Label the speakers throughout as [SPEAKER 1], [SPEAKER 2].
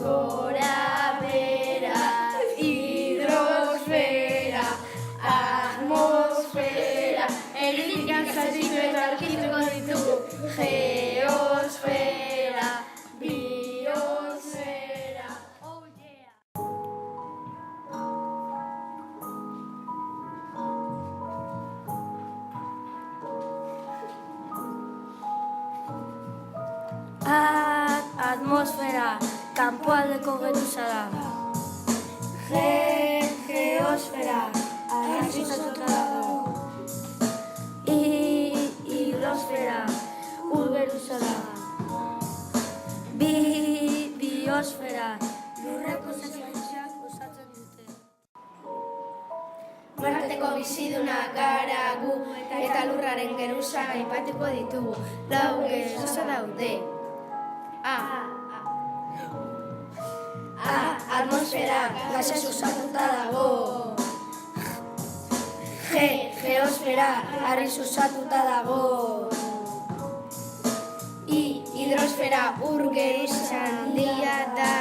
[SPEAKER 1] gora bera, hidrosfera, atmosfera, elitikan zatitu eta aurkituko ditugu, geosfera, biosfera. Oh yeah!
[SPEAKER 2] Atmosfera, kanpoaldeko geruza da. Geosfera, arrisatuta dago. Hidrosfera, ur geruza da. Biosfera, lurreko zatiak osatzen dute.
[SPEAKER 1] Marteko bizidunak gara gu eta lurraren geruza aipatuko ditugu. Lau geruza daude. Atmosfera, gasez osatuta dago. Geosfera, harriz osatuta dago. Hidrosfera, ur geruza handia da.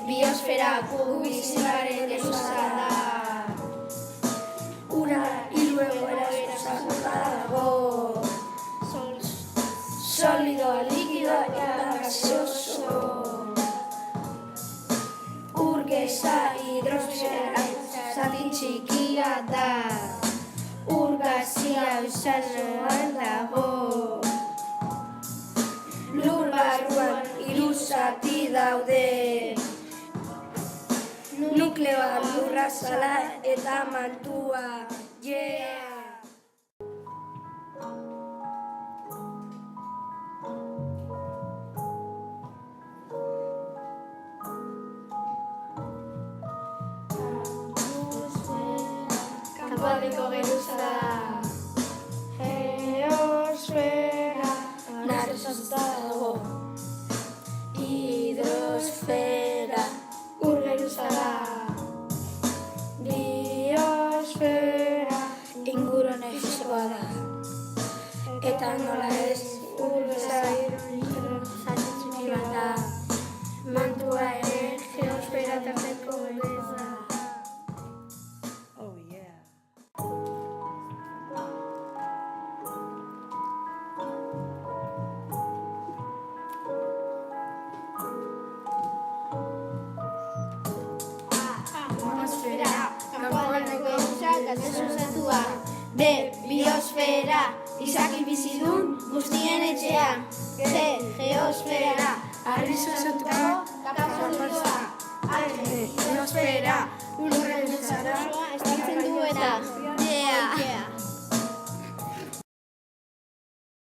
[SPEAKER 1] Biosfera, gu bizi garen geruza da. Ura, hiru egoera osatuta dago. Solido, likido eta gaseoso. Ur geza hidrosfera zati txikia da. Ur gazia ozeanoan dago. Lur barruan hiru zati daude. Nukleoa, lurra, zala eta mantua. Yeah! Kanpoaldeko geruza da. Geosfera, arrisatuta dago. Hidrosfera, ur geruza da. Biosfera, ingurune fisikoa da. Eta nola ez, ur zati txiki bat da. Mantua ere geosfera tarteko geruza. Atmosfera, kanpoaldeko geruza gasez osatua. Biosfera, izaki bizidun guztien etxea. Geosfera, harriz osatuko kapsula. Hidrosfera, lurren osasuna estaltzen du eta